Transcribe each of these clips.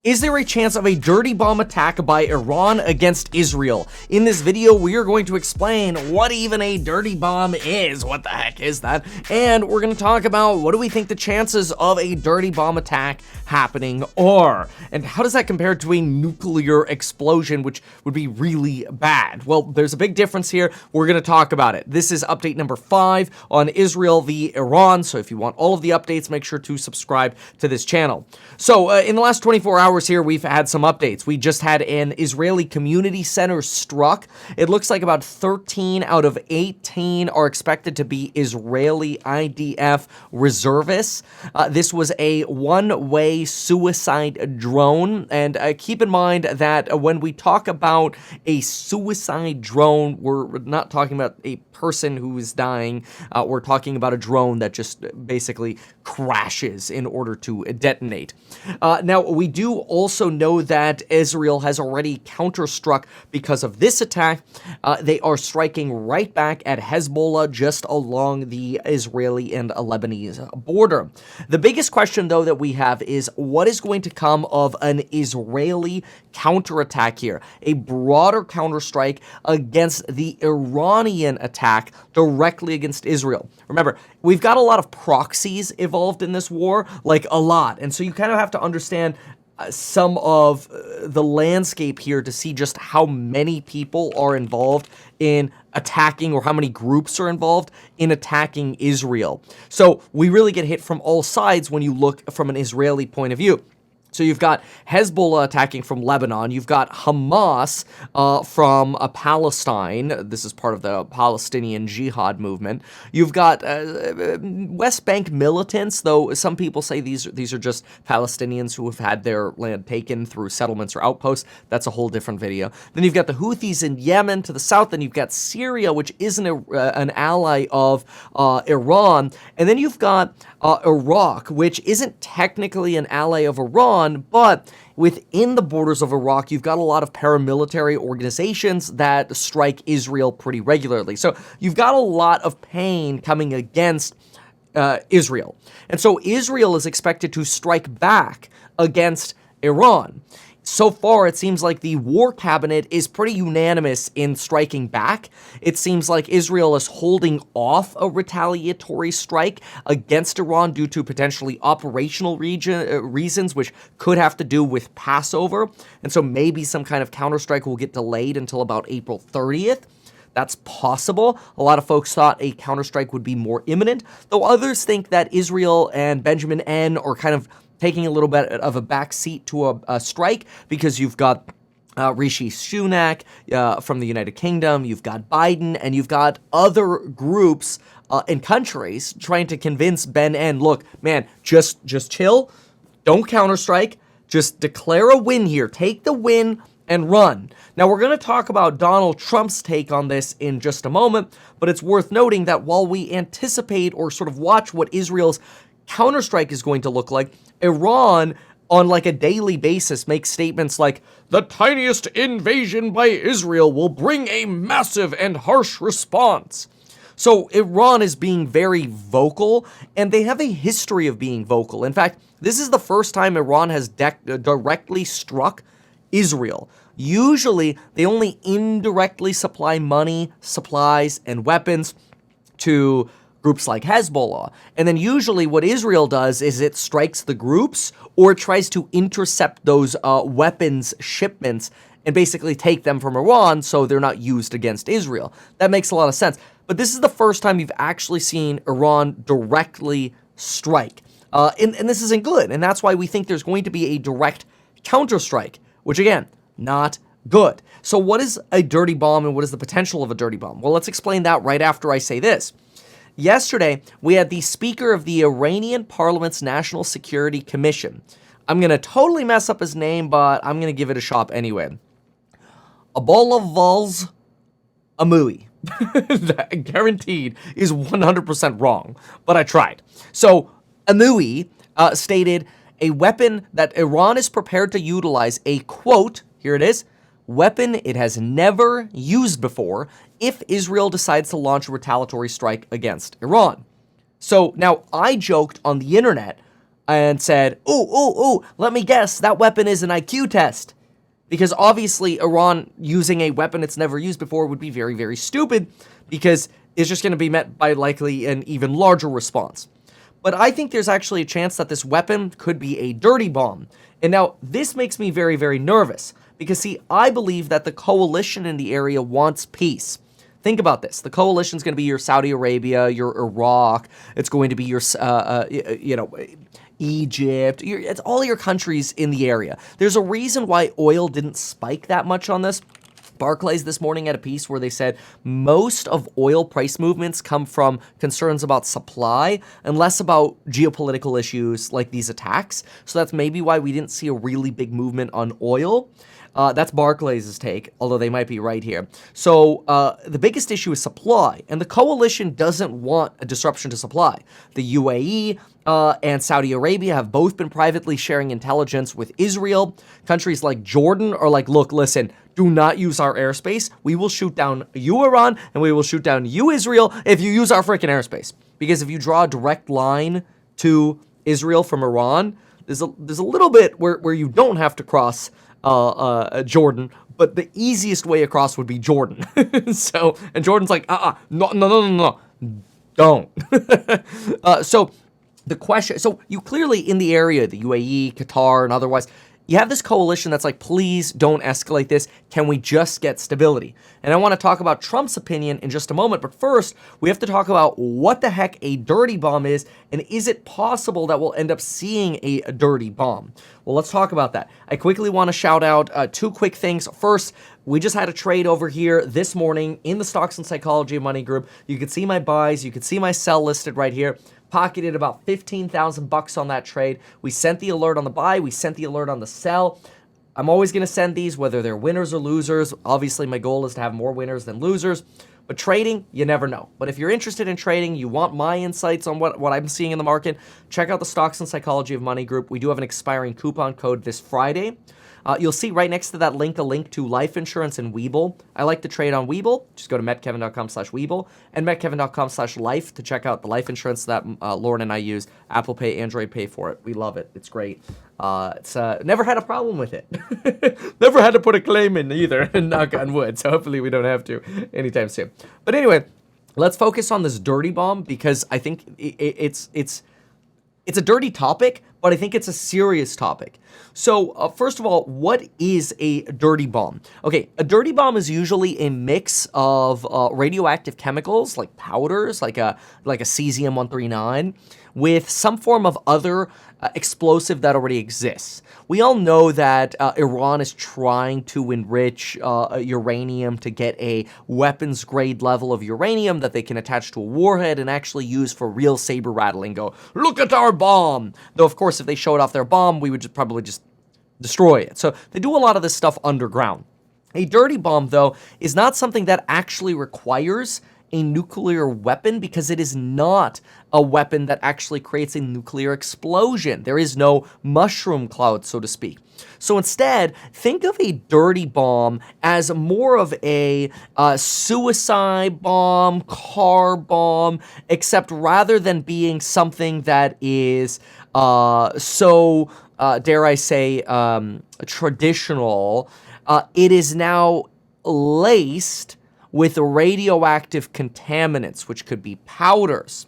Is there a chance of a dirty bomb attack by Iran against Israel? In this video, we are going to explain what even a dirty bomb is. What the heck is that? And we're going to talk about what do we think the chances of a dirty bomb attack happening are, and how does that compare to a nuclear explosion, which would be really bad? Well, there's a big difference here. We're going to talk about it. This is update number 5 on Israel v. Iran. So if you want all of the updates, make sure to subscribe to this channel. So in the last 24 hours, here we've had some updates. We just had an Israeli community center struck. It looks like about 13 out of 18 are expected to be Israeli IDF reservists. This was a one-way suicide drone, and keep in mind that when we talk about a suicide drone, we're not talking about a person who is dying. We're talking about a drone that just basically crashes in order to detonate. Now, we do also know that Israel has already counterstruck because of this attack. They are striking right back at Hezbollah just along the Israeli and Lebanese border. The biggest question, though, that we have is what is going to come of an Israeli counterattack here, a broader counterstrike against the Iranian attack directly against Israel. Remember, we've got a lot of proxies involved in this war, like a lot, and so you kind of have to understand some of the landscape here to see just how many people are involved in attacking, or how many groups are involved in attacking Israel. So we really get hit from all sides when you look from an Israeli point of view. So you've got Hezbollah attacking from Lebanon. You've got Hamas from Palestine. This is part of the Palestinian Jihad movement. You've got West Bank militants, though some people say these are just Palestinians who have had their land taken through settlements or outposts. That's a whole different video. Then you've got the Houthis in Yemen to the south. Then you've got Syria, which isn't an ally of Iran. And then you've got Iraq, which isn't technically an ally of Iran, but within the borders of Iraq, you've got a lot of paramilitary organizations that strike Israel pretty regularly. So you've got a lot of pain coming against Israel. And so Israel is expected to strike back against Iran. So far, it seems like the war cabinet is pretty unanimous in striking back. It seems like Israel is holding off a retaliatory strike against Iran due to potentially operational reasons, which could have to do with Passover. And so maybe some kind of counterstrike will get delayed until about April 30th. That's possible. A lot of folks thought a counterstrike would be more imminent, though others think that Israel and Benjamin N are kind of taking a little bit of a back seat to a strike, because you've got Rishi Sunak from the United Kingdom, you've got Biden, and you've got other groups and countries trying to convince Ben N, look, man, just chill, don't counterstrike, just declare a win here, take the win and run. Now, we're going to talk about Donald Trump's take on this in just a moment, but it's worth noting that while we anticipate or sort of watch what Israel's counterstrike is going to look like, Iran on like a daily basis makes statements like, the tiniest invasion by Israel will bring a massive and harsh response. So Iran is being very vocal, and they have a history of being vocal. In fact, this is the first time Iran has directly struck Israel. Usually, they only indirectly supply money, supplies, and weapons to groups like Hezbollah. And then usually what Israel does is it strikes the groups or tries to intercept those weapons shipments and basically take them from Iran so they're not used against Israel. That makes a lot of sense. But this is the first time you've actually seen Iran directly strike. And this isn't good. And that's why we think there's going to be a direct counterstrike, which again, not good. So what is a dirty bomb, and what is the potential of a dirty bomb? Well, let's explain that right after I say this. Yesterday, we had the Speaker of the Iranian Parliament's National Security Commission. I'm going to totally mess up his name, but I'm going to give it a shot anyway. Aboulafaz Amouy. That guaranteed is 100% wrong, but I tried. So, Amouy stated a weapon that Iran is prepared to utilize, a quote, here it is, weapon it has never used before if Israel decides to launch a retaliatory strike against Iran. So now I joked on the internet and said, ooh, let me guess, that weapon is an IQ test. Because obviously Iran using a weapon it's never used before would be very, very stupid, because it's just going to be met by likely an even larger response. But I think there's actually a chance that this weapon could be a dirty bomb. And now this makes me very, very nervous, because see, I believe that the coalition in the area wants peace. Think about this. The coalition is going to be your Saudi Arabia, your Iraq. It's going to be your, Egypt. It's all your countries in the area. There's a reason why oil didn't spike that much on this. Barclays this morning had a piece where they said most of oil price movements come from concerns about supply and less about geopolitical issues like these attacks. So that's maybe why we didn't see a really big movement on oil. That's Barclays' take, although they might be right here. So the biggest issue is supply, and the coalition doesn't want a disruption to supply. The UAE and Saudi Arabia have both been privately sharing intelligence with Israel. Countries like Jordan are like, look, listen, do not use our airspace. We will shoot down you, Iran, and we will shoot down you, Israel, if you use our freaking airspace. Because if you draw a direct line to Israel from Iran, there's a little bit where you don't have to cross Jordan, but the easiest way across would be Jordan. So, and Jordan's like, no, don't. So the question, so you clearly in the area, the UAE, Qatar, and otherwise, you have this coalition that's like, please don't escalate this. Can we just get stability? And I want to talk about Trump's opinion in just a moment. But first, we have to talk about what the heck a dirty bomb is. And is it possible that we'll end up seeing a dirty bomb? Well, let's talk about that. I quickly want to shout out two quick things. First, we just had a trade over here this morning in the Stocks and Psychology of Money group. You could see my buys. You could see my sell listed right here. Pocketed about $15,000 on that trade. We sent the alert on the buy. We sent the alert on the sell. I'm always going to send these, whether they're winners or losers. Obviously, my goal is to have more winners than losers. But trading, you never know. But if you're interested in trading, you want my insights on what I'm seeing in the market, check out the Stocks and Psychology of Money group. We do have an expiring coupon code this Friday. You'll see right next to that link a link to life insurance and Webull. I like to trade on Webull. Just go to metkevin.com/Webull and metkevin.com/life to check out the life insurance that Lauren and I use. Apple Pay, Android Pay for it. We love it. It's great. It's never had a problem with it. Never had to put a claim in either, knock on wood. So hopefully we don't have to anytime soon. But anyway, let's focus on this dirty bomb, because I think it's a dirty topic, but I think it's a serious topic. So first of all, what is a dirty bomb? Okay, a dirty bomb is usually a mix of radioactive chemicals like powders, like a cesium-139, with some form of other explosive that already exists. We all know that Iran is trying to enrich uranium to get a weapons-grade level of uranium that they can attach to a warhead and actually use for real saber rattling. Go, look at our bomb! Though, of course, if they showed off their bomb, we would probably just destroy it. So they do a lot of this stuff underground. A dirty bomb, though, is not something that actually requires a nuclear weapon, because it is not a weapon that actually creates a nuclear explosion. There is no mushroom cloud, so to speak. So instead, think of a dirty bomb as more of a suicide bomb, car bomb, except rather than being something that is dare I say, traditional, it is now laced with radioactive contaminants, which could be powders.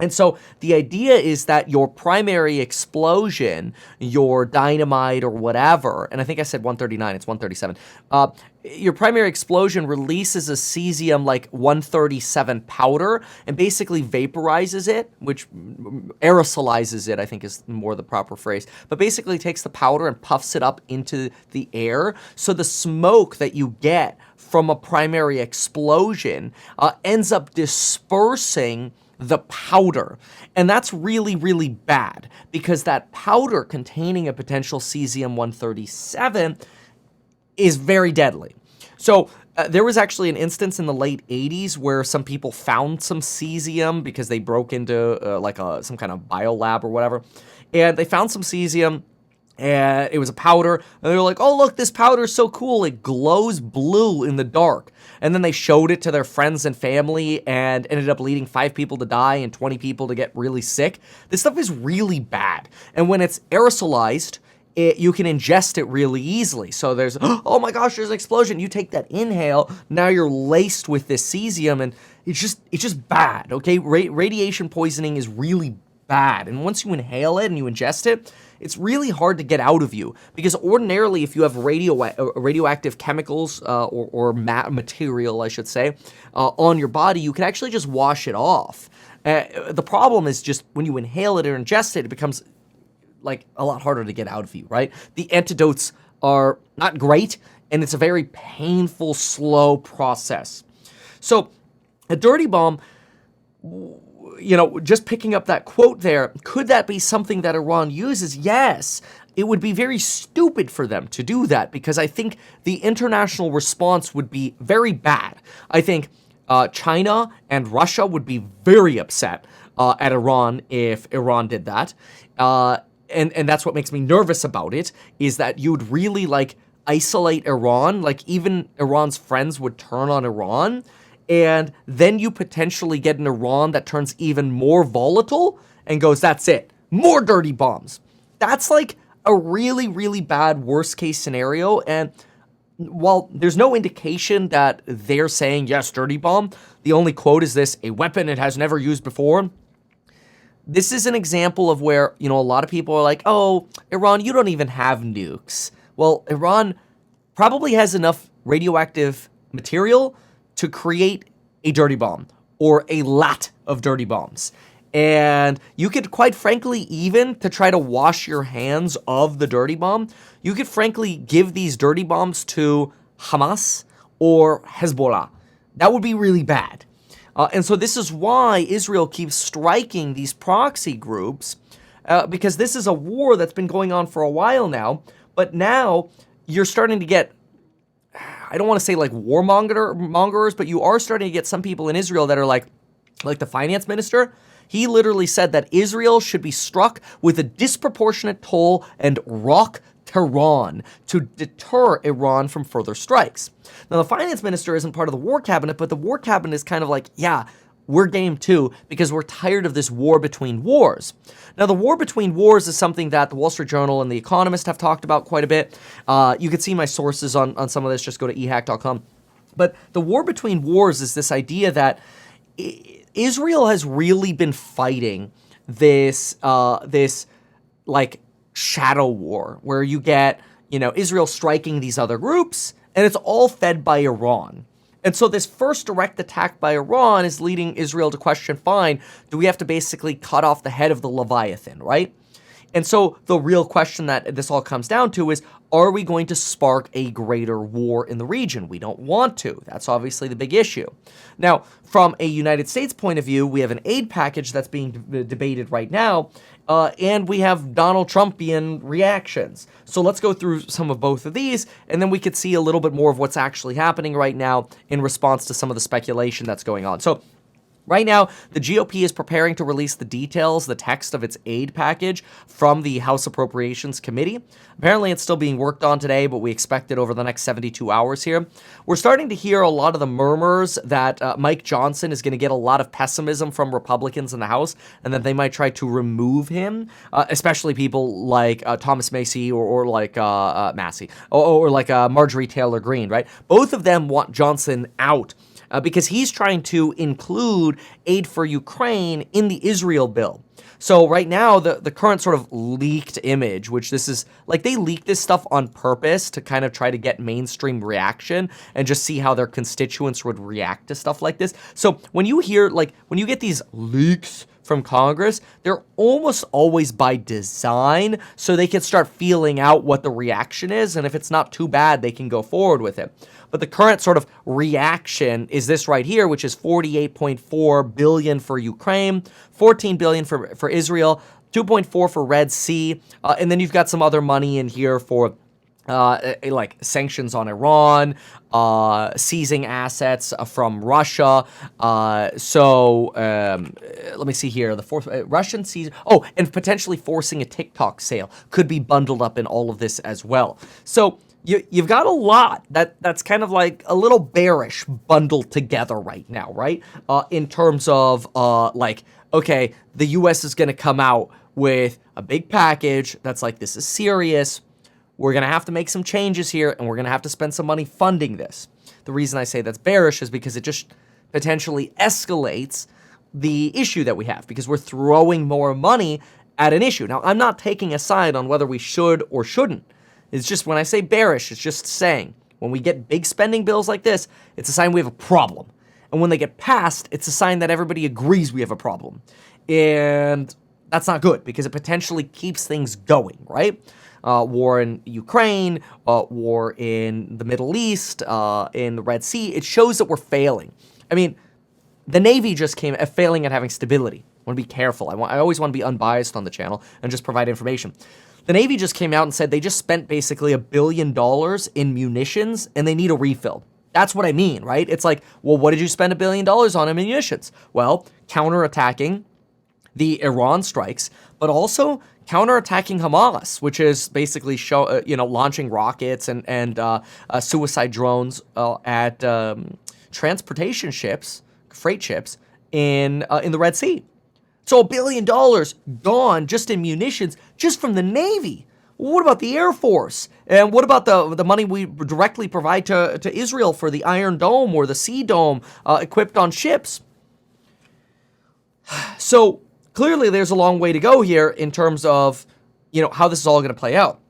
And so the idea is that your primary explosion, your dynamite or whatever, and I think I said 139, it's 137, your primary explosion releases a cesium like 137 powder and basically vaporizes it, which aerosolizes it, I think is more the proper phrase, but basically takes the powder and puffs it up into the air. So the smoke that you get from a primary explosion ends up dispersing the powder. And that's really, really bad, because that powder containing a potential cesium-137 is very deadly. So there was actually an instance in the late 80s where some people found some cesium because they broke into some kind of biolab or whatever. And they found some cesium and it was a powder, and they were like, oh, look, this powder is so cool, it glows blue in the dark. And then they showed it to their friends and family and ended up leading 5 people to die and 20 people to get really sick. This stuff is really bad. And when it's aerosolized, you can ingest it really easily. So there's, oh my gosh, there's an explosion. You take that inhale, now you're laced with this cesium, and it's just bad, okay? Radiation poisoning is really bad. And once you inhale it and you ingest it, it's really hard to get out of you, because ordinarily if you have radioactive chemicals or material, I should say, on your body, you can actually just wash it off. The problem is just when you inhale it or ingest it, it becomes like a lot harder to get out of you, right? The antidotes are not great, and it's a very painful, slow process. So a dirty bomb, you know, just picking up that quote there, could that be something that Iran uses? Yes. It would be very stupid for them to do that, because I think the international response would be very bad. I think China and Russia would be very upset at Iran if Iran did that. And that's what makes me nervous about it, is that you'd really like isolate Iran, like even Iran's friends would turn on Iran, and then you potentially get an Iran that turns even more volatile and goes, that's it, more dirty bombs. That's like a really, really bad worst case scenario. And while there's no indication that they're saying, yes, dirty bomb, the only quote is this, a weapon it has never used before. This is an example of where, you know, a lot of people are like, oh, Iran, you don't even have nukes. Well, Iran probably has enough radioactive material to create a dirty bomb, or a lot of dirty bombs. And you could, quite frankly, even to try to wash your hands of the dirty bomb, you could frankly give these dirty bombs to Hamas or Hezbollah. That would be really bad. And so this is why Israel keeps striking these proxy groups, because this is a war that's been going on for a while now, but now you're starting to get, I don't want to say like warmongers, but you are starting to get some people in Israel that are like the finance minister. He literally said that Israel should be struck with a disproportionate toll and rock Tehran to deter Iran from further strikes. Now, the finance minister isn't part of the war cabinet, but the war cabinet is kind of like, yeah, we're game too, because we're tired of this war between wars. Now, the war between wars is something that the Wall Street Journal and The Economist have talked about quite a bit. You can see my sources on some of this. Just go to ehack.com. But the war between wars is this idea that Israel has really been fighting this like shadow war, where you get, you know, Israel striking these other groups, and it's all fed by Iran. And so this first direct attack by Iran is leading Israel to question, fine, do we have to basically cut off the head of the Leviathan, right? And so the real question that this all comes down to is, are we going to spark a greater war in the region? We don't want to. That's obviously the big issue. Now, from a United States point of view, we have an aid package that's being debated right now, and we have Donald Trumpian reactions. So let's go through some of both of these, and then we could see a little bit more of what's actually happening right now in response to some of the speculation that's going on. So right now, the GOP is preparing to release the details, the text of its aid package from the House Appropriations Committee. Apparently, it's still being worked on today, but we expect it over the next 72 hours here. We're starting to hear a lot of the murmurs that Mike Johnson is going to get a lot of pessimism from Republicans in the House, and that they might try to remove him, especially people like Thomas Massey or like Massey, or like Marjorie Taylor Greene, right? Both of them want Johnson out, because he's trying to include aid for Ukraine in the Israel bill. So right now, the current sort of leaked image, which this is, like, they leaked this stuff on purpose to kind of try to get mainstream reaction and just see how their constituents would react to stuff like this. So when you hear, like, when you get these leaks from Congress, they're almost always by design, so they can start feeling out what the reaction is, and if it's not too bad, they can go forward with it. But the current sort of reaction is this right here, which is $48.4 billion for Ukraine, $14 billion for Israel, $2.4 for Red Sea, and then you've got some other money in here for like sanctions on Iran, seizing assets from Russia. Let me see here. The fourth Russian seize. Oh, and potentially forcing a TikTok sale could be bundled up in all of this as well. So you've got a lot that's kind of like a little bearish bundled together right now, right? In terms of like, okay, the U.S. is going to come out with a big package that's like, this is serious. We're going to have to make some changes here, and we're going to have to spend some money funding this. The reason I say that's bearish is because it just potentially escalates the issue that we have, because we're throwing more money at an issue. Now, I'm not taking a side on whether we should or shouldn't. It's just when I say bearish, it's just saying when we get big spending bills like this, it's a sign we have a problem. And when they get passed, it's a sign that everybody agrees we have a problem. And that's not good, because it potentially keeps things going, right? War in Ukraine, war in the Middle East, in the Red Sea. It shows that we're failing. I mean, the Navy just came failing at having stability. I want to be careful. I always want to be unbiased on the channel and just provide information. The Navy just came out and said they just spent basically $1 billion in munitions and they need a refill. That's what I mean, right? It's like, well, what did you spend $1 billion on in munitions? Well, counterattacking the Iran strikes, but also counterattacking Hamas, which is basically launching rockets and suicide drones at transportation ships, freight ships in the Red Sea. So $1 billion gone just in munitions, just from the Navy. What about the Air Force? And what about the money we directly provide to Israel for the Iron Dome or the Sea Dome equipped on ships? So clearly there's a long way to go here in terms of, how this is all going to play out.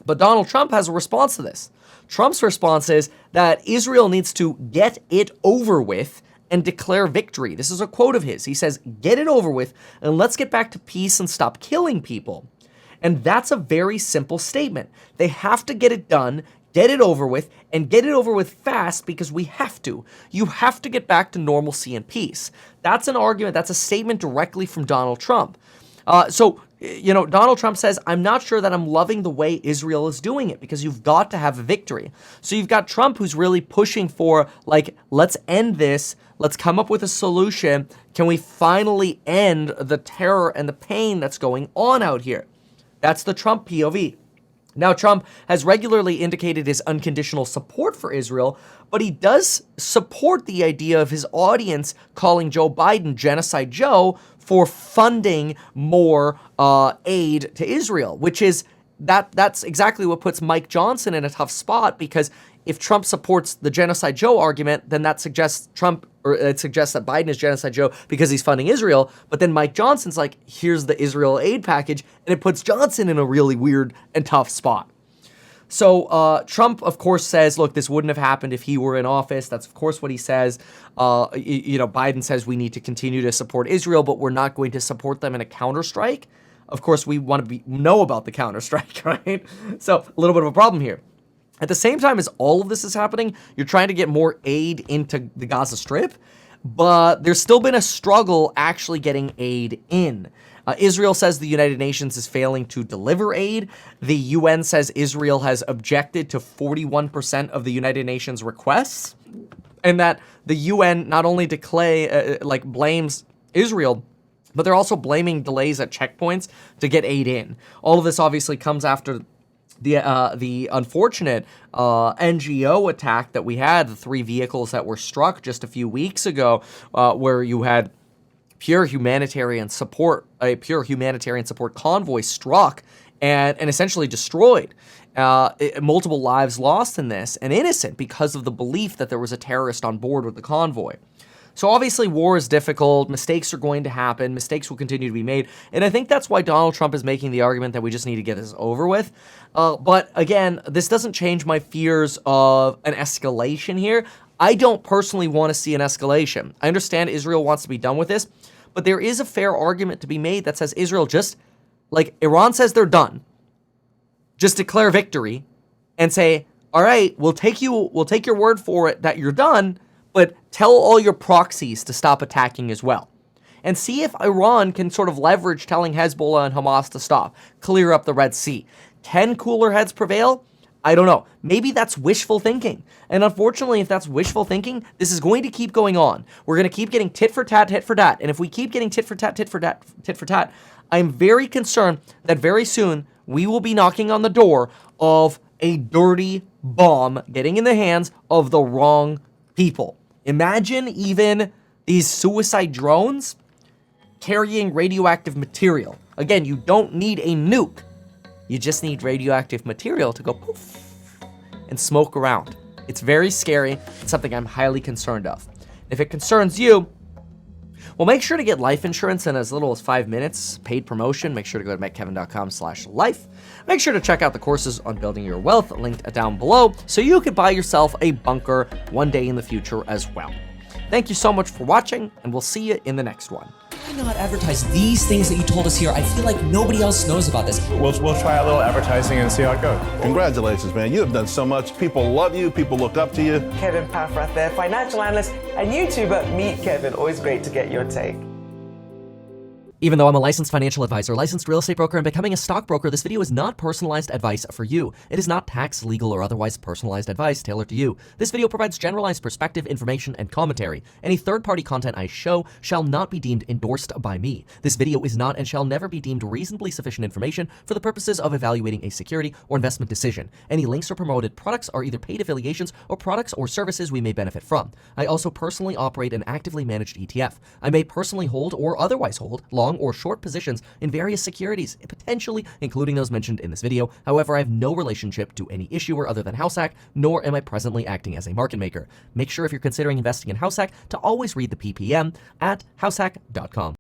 But Donald Trump has a response to this. Trump's response is that Israel needs to get it over with and declare victory. This is a quote of his. He says, get it over with and let's get back to peace and stop killing people. And that's a very simple statement. They have to get it done, get it over with, and get it over with fast, because we have to. You have to get back to normalcy and peace. That's an argument. That's a statement directly from Donald Trump. Donald Trump says, I'm not sure that I'm loving the way Israel is doing it, because you've got to have a victory. So you've got Trump, who's really pushing for, like, let's end this. Let's come up with a solution. Can we finally end the terror and the pain that's going on out here? That's the Trump POV. Now, Trump has regularly indicated his unconditional support for Israel, but he does support the idea of his audience calling Joe Biden Genocide Joe for funding more aid to Israel, which is that's exactly what puts Mike Johnson in a tough spot, because if Trump supports the Genocide Joe argument, then that suggests it suggests that Biden is Genocide Joe because he's funding Israel. But then Mike Johnson's like, here's the Israel aid package, and it puts Johnson in a really weird and tough spot. So Trump, of course, says, look, this wouldn't have happened if he were in office. That's, of course, what he says. Biden says we need to continue to support Israel, but we're not going to support them in a counterstrike. Of course, we want to know about the counterstrike, right? So a little bit of a problem here. At the same time as all of this is happening, you're trying to get more aid into the Gaza Strip, but there's still been a struggle actually getting aid in. Israel says the United Nations is failing to deliver aid. The UN says Israel has objected to 41% of the United Nations requests, and that the UN not only blames Israel, but they're also blaming delays at checkpoints to get aid in. All of this obviously comes after the unfortunate NGO attack that we had, the 3 vehicles that were struck just a few weeks ago, where you had a pure humanitarian support convoy struck and essentially destroyed. Multiple lives lost in this, and innocent, because of the belief that there was a terrorist on board with the convoy. So obviously war is difficult, mistakes are going to happen, mistakes will continue to be made, and I think that's why Donald Trump is making the argument that we just need to get this over with. But again, this doesn't change my fears of an escalation here. I don't personally want to see an escalation. I understand Israel wants to be done with this, but there is a fair argument to be made that says Israel just, like Iran says they're done, just declare victory and say, all right, we'll take your word for it that you're done, but tell all your proxies to stop attacking as well. And see if Iran can sort of leverage telling Hezbollah and Hamas to stop, clear up the Red Sea. Can cooler heads prevail? I don't know. Maybe that's wishful thinking. And unfortunately, if that's wishful thinking, this is going to keep going on. We're going to keep getting tit for tat, tit for tat. And if we keep getting tit for tat, tit for tat, tit for tat, I'm very concerned that very soon we will be knocking on the door of a dirty bomb getting in the hands of the wrong people. Imagine even these suicide drones carrying radioactive material. Again, you don't need a nuke. You just need radioactive material to go poof and smoke around. It's very scary. It's something I'm highly concerned of. If it concerns you, well, make sure to get life insurance in as little as 5 minutes. Paid promotion. Make sure to go to metkevin.com/life. Make sure to check out the courses on building your wealth linked down below so you could buy yourself a bunker one day in the future as well. Thank you so much for watching, and we'll see you in the next one. Why not advertise these things that you told us here? I feel like nobody else knows about this. We'll try a little advertising and see how it goes. Congratulations, man. You have done so much. People love you. People look up to you. Kevin Paffrath there, financial analyst and YouTuber. Meet Kevin. Always great to get your take. Even though I'm a licensed financial advisor, licensed real estate broker, and becoming a stockbroker, this video is not personalized advice for you. It is not tax, legal, or otherwise personalized advice tailored to you. This video provides generalized perspective, information, and commentary. Any third-party content I show shall not be deemed endorsed by me. This video is not and shall never be deemed reasonably sufficient information for the purposes of evaluating a security or investment decision. Any links or promoted products are either paid affiliations or products or services we may benefit from. I also personally operate an actively managed ETF. I may personally hold or otherwise hold long or short positions in various securities, potentially including those mentioned in this video. However, I have no relationship to any issuer other than HouseHack, nor am I presently acting as a market maker. Make sure if you're considering investing in HouseHack to always read the PPM at househack.com.